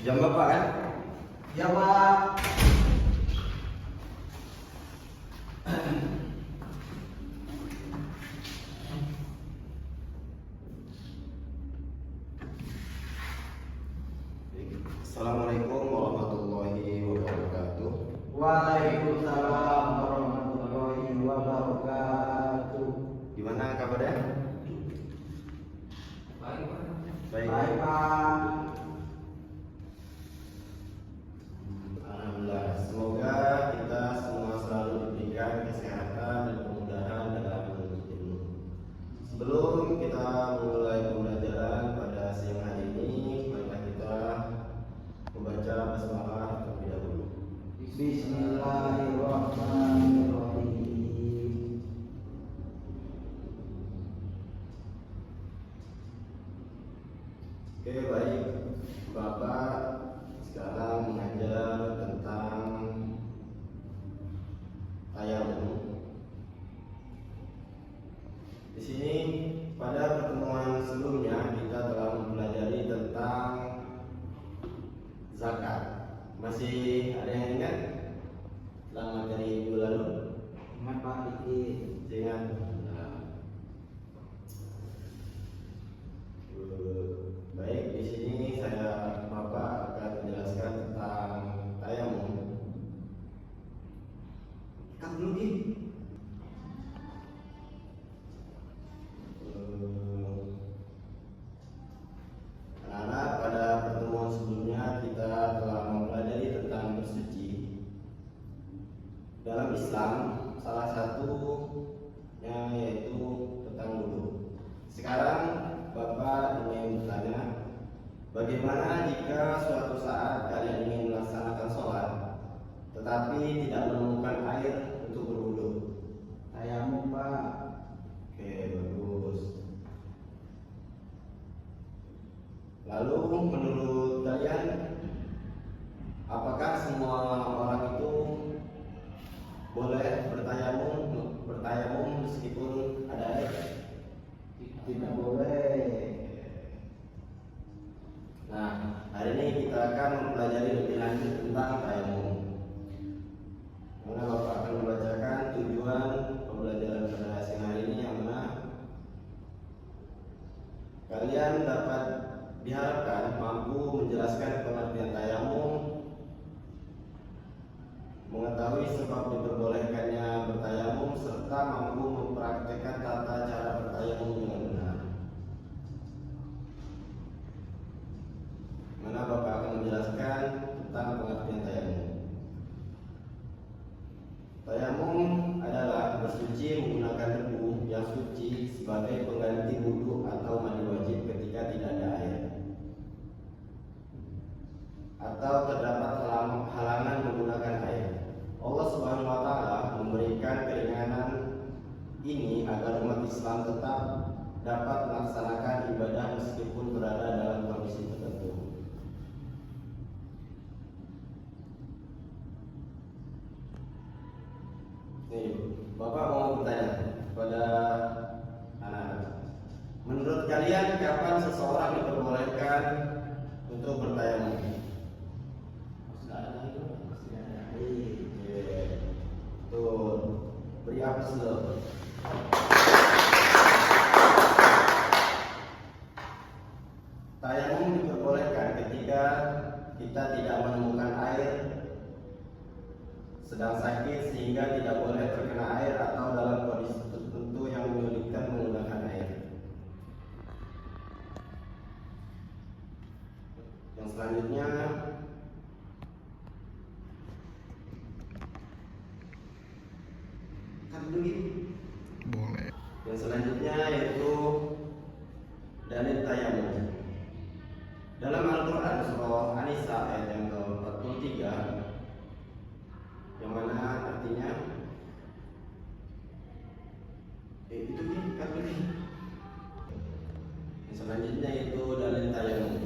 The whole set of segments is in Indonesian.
Jam berapa kan? Ya Pak. Assalamualaikum warahmatullahi wabarakatuh. Waalaikumsalam warahmatullahi wabarakatuh. Gimana kabarnya? Baik Pak. Baik. Pak. Alhamdulillah. Semoga kita semua selalu diberikan kesehatan dan kemudahan dalam menuntut ilmu. Sebelum kita mulai pembelajaran pada siang hari ini, marilah kita membaca basmalah terlebih dahulu. Bismillahirrahmanirrahim. Oke, baik. Bapak sekarang mengajar tentang tayamum. Di sini pada pertemuan sebelumnya kita telah mempelajari tentang zakat. Masih ada yang ingat selama dari minggu lalu? Ingat Pak dikit. Ingat. Baik, di sini Bapak akan menjelaskan tentang tayamum. Kan dulu Ki. Anak-anak, pada pertemuan sebelumnya kita telah mempelajari tentang bersuci. Dalam Islam, salah satunya yaitu tentang wudu. Sekarang Bapak ingin bertanya, bagaimana jika suatu saat kalian ingin melaksanakan sholat, tetapi tidak menemukan air untuk berwudu? Tayamum Pak. Oke, bagus. Lalu menurut kalian, apakah semua orang itu boleh bertayamum meskipun ada air? Tidak boleh. Nah, hari ini kita akan mempelajari lebih lanjut tentang tayamum. Mana Bapak akan membacakan tujuan pembelajaran pada siang hari ini, yang mana kalian dapat diharapkan mampu menjelaskan pengertian tayamum, mengetahui sebab diperbolehkannya bertayamum, serta mampu mempraktekkan tata cara bertayamum dengan benar. Mana Bapak akan menjelaskan tentang pengertian tayamum. Tayamum adalah bersuci menggunakan debu yang suci sebagai pengganti wudu atau mandi wajib ketika tidak ada air, atau terdapat halangan menggunakan air. Allah Subhanahu wa Ta'ala memberikan keringanan ini agar umat Islam tetap dapat melaksanakan ibadah meskipun berada dalam kondisi tertentu. Nih, Bapak mau bertanya kepada anak-anak. Menurut kalian kapan seseorang diperbolehkan untuk bertayamum? Tuh, beri aplaus dulu. Tayamum diperbolehkan ketika kita tidak menemukan air, sedang sakit sehingga tidak boleh terkena air, atau dalam kondisi tertentu yang menyulitkan menggunakan air. Yang selanjutnya, Boleh. Yang selanjutnya yaitu dalil tayamum. Dalam Al-Quran surah An-Nisa ayat yang ke-43, yang mana artinya itu kan ini. Yang selanjutnya itu dalil tayamum.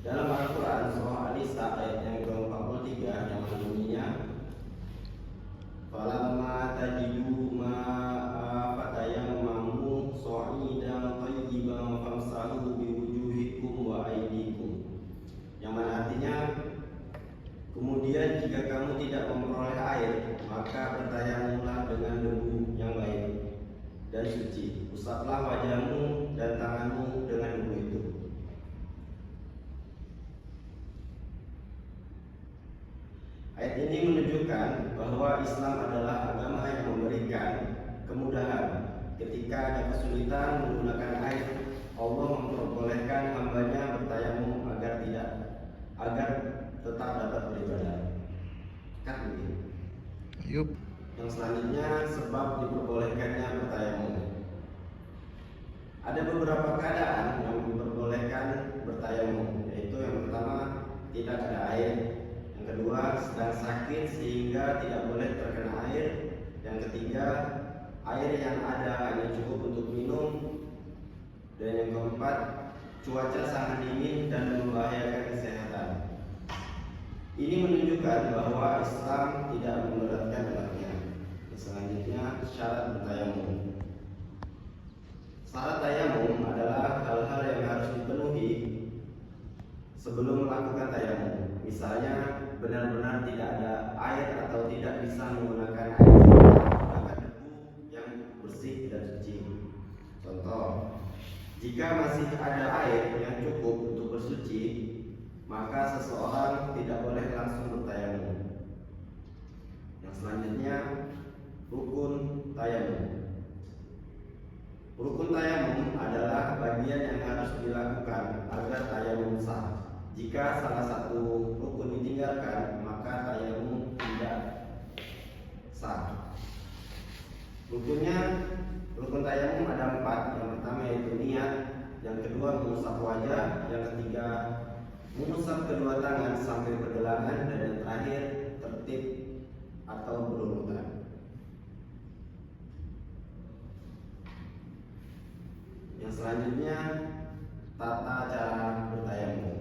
Dalam Al-Quran surah An-Nisa ayat yang ke-43, yang bunyinya, falamma tajidu ma'a fatayammamu sha'idan thayyiban famsahu biwujuhikum wa aydikum. Yang mana artinya, ini menunjukkan bahwa Islam adalah agama yang memberikan kemudahan ketika ada kesulitan menggunakan air. Allah memperbolehkan hambanya bertayamum agar tetap dapat beribadah. Kan begitu. Yup. Yang selanjutnya sebab diperbolehkannya bertayamum. Ada beberapa keadaan yang diperbolehkan bertayamum, yaitu yang pertama tidak ada air, yang kedua sedang sakit sehingga tidak boleh terkena air, yang ketiga air yang ada hanya cukup untuk minum, dan yang keempat cuaca sangat dingin dan membahayakan kesehatan. Ini menunjukkan bahwa Islam tidak memberatkan umatnya. Selanjutnya syarat bertayamum. Syarat tayamum adalah hal-hal yang harus dipenuhi sebelum melakukan tayamum. Misalnya benar-benar tidak ada air atau tidak bisa menggunakan air menggunakan debu yang bersih dan suci. Contoh, jika masih ada air yang cukup untuk bersuci, maka seseorang tidak boleh langsung bertayamum. Yang selanjutnya rukun tayamum. Rukun tayamum adalah bagian yang harus dilakukan agar tayamum sah. Jika salah satu rukun ditinggalkan, maka tayamum tidak sah. Rukun tayamum ada 4. Yang pertama yaitu niat, yang kedua mengusap wajah, yang ketiga mengusap kedua tangan sambil pergelangan, dan yang terakhir tertib atau berurutan. Yang selanjutnya tata cara bertayamum.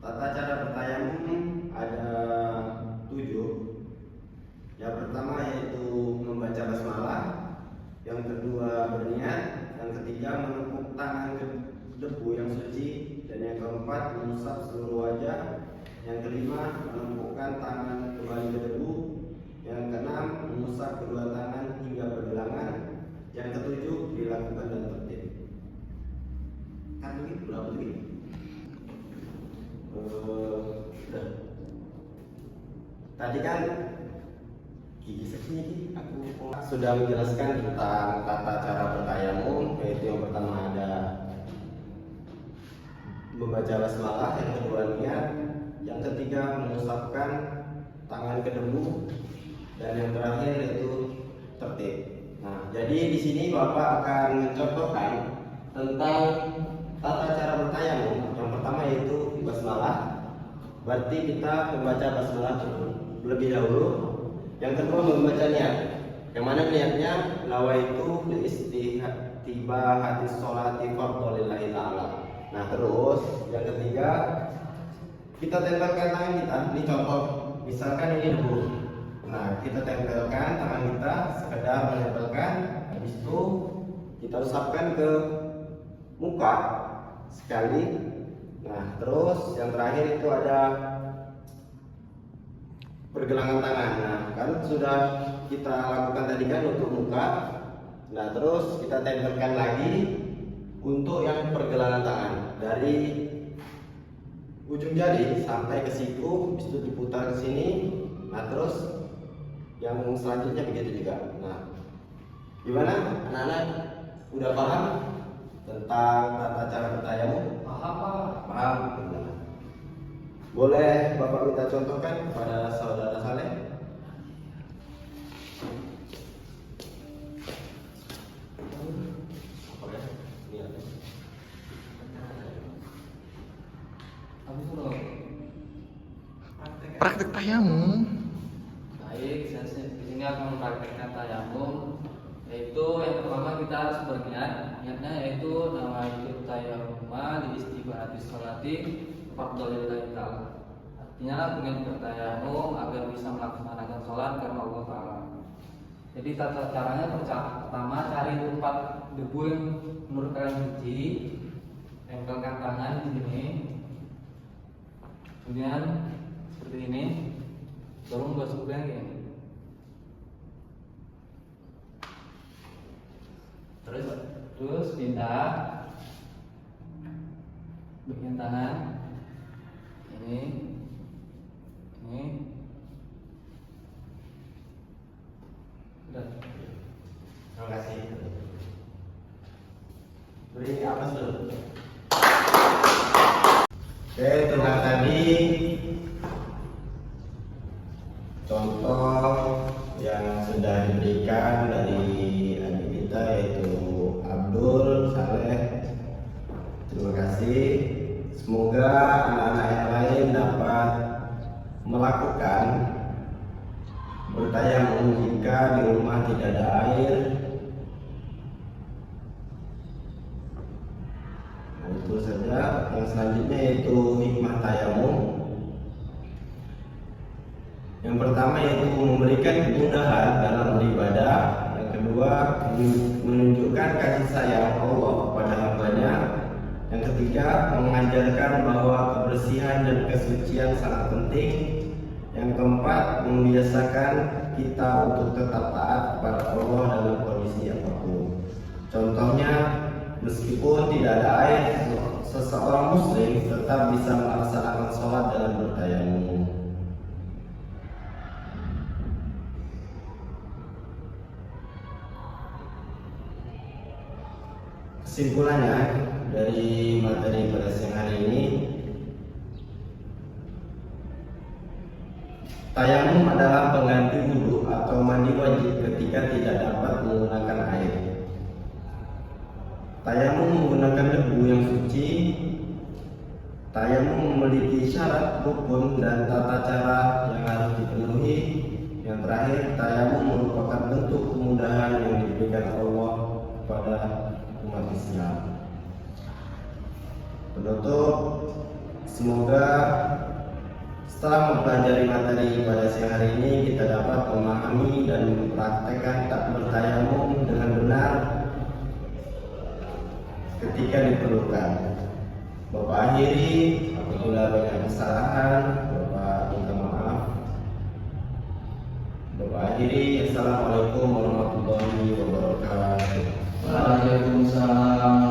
Tata cara bertayamum ada 7. Yang pertama yaitu membaca basmalah, yang kedua berniat, yang ketiga menepuk tangan ke debu yang suci, dan yang keempat mengusap seluruh wajah, yang kelima menempukkan tangan kembali ke debu, yang keenam mengusap kedua tangan hingga pergelangan, yang ketujuh dilakukan dan tertib. Kan begitu, berapa begitu? Tadi kan aku sudah menjelaskan tentang tata cara bertayamum, yaitu yang pertama ada membaca basmalah, yang kedua niat, yang ketiga mengusapkan tangan ke debu, dan yang terakhir yaitu tertib. Nah, jadi di sini Bapak akan mencontohkan tentang tata cara bertayamum. Yang pertama yaitu basmalah. Berarti kita membaca basmalah terlebih dahulu. Yang kedua membaca niat. Yang mana niatnya nawaitu tiba hati sholati fardholillahi ta'ala. Nah, terus yang ketiga kita tempelkan tangan kita. Ini contoh, misalkan ini debu. Nah, kita tempelkan tangan kita, sekedar menempelkan. Habis itu kita usapkan ke muka sekali. Nah, terus yang terakhir itu ada pergelangan tangan. Nah, kan sudah kita lakukan tadi kan untuk muka. Nah, terus kita tempelkan lagi untuk yang pergelangan tangan dari ujung jari sampai ke siku, habis itu diputar ke sini. Nah, terus yang selanjutnya begitu juga. Nah, gimana anak-anak, udah paham tentang tata cara bertayamum? Paham. Boleh Bapak minta contohkan kepada saudara Saleh? Praktek tayamum. Baik, saya di sini akan mempraktekkan tayamum. Yaitu yang pertama kita harus berniat. Niatnya yaitu nawaitu tayammuma li istibahati sholati fardholillahi ta'ala. Artinya dengan bertayamum agar bisa melaksanakan sholat karena Allah Ta'ala. Jadi tata caranya pertama cari tempat debu yang menurut kalian suci, tempelkan tangan di sini. Kemudian seperti ini, baru membasuhkan gini. Terus pindah bagian tangan, ini. Udah. Terima kasih. Beri apa dulu? Oke, itulah tadi contoh yang sudah diberikan dari adik kita yaitu Abdul Saleh. Terima kasih. Semoga anak-anak yang lain dapat melakukan bertayamum jika di rumah tidak ada air. Nah, itu saja. Yang selanjutnya yaitu hikmah tayamum. Yang pertama yaitu memberikan kemudahan dalam beribadah. Yang kedua menunjukkan kasih sayang Allah kepada hambanya. Yang ketiga mengajarkan bahwa kebersihan dan kesucian sangat penting. Yang keempat membiasakan kita untuk tetap taat kepada Allah dalam kondisi apapun. Contohnya, meskipun tidak ada air, seseorang muslim tetap bisa melaksanakan sholat dalam bertayamum. Kesimpulannya dari materi pada siang hari ini, tayamum adalah pengganti wudhu atau mandi wajib ketika tidak dapat menggunakan air. Tayamum menggunakan debu yang suci. Tayamum memiliki syarat, rukun, dan tata cara yang harus dipenuhi. Yang terakhir, tayamum merupakan bentuk kemudahan yang diberikan Allah kepada umat Islam. Penutup, semoga setelah mempelajari materi pada siang hari ini kita dapat memahami dan mempraktekkan tak bertayamum dengan benar ketika diperlukan. Bapak akhiri, apabila banyak kesalahan, Bapak minta maaf. Bapak akhiri, Assalamualaikum warahmatullahi wabarakatuh. Waalaikumsalam.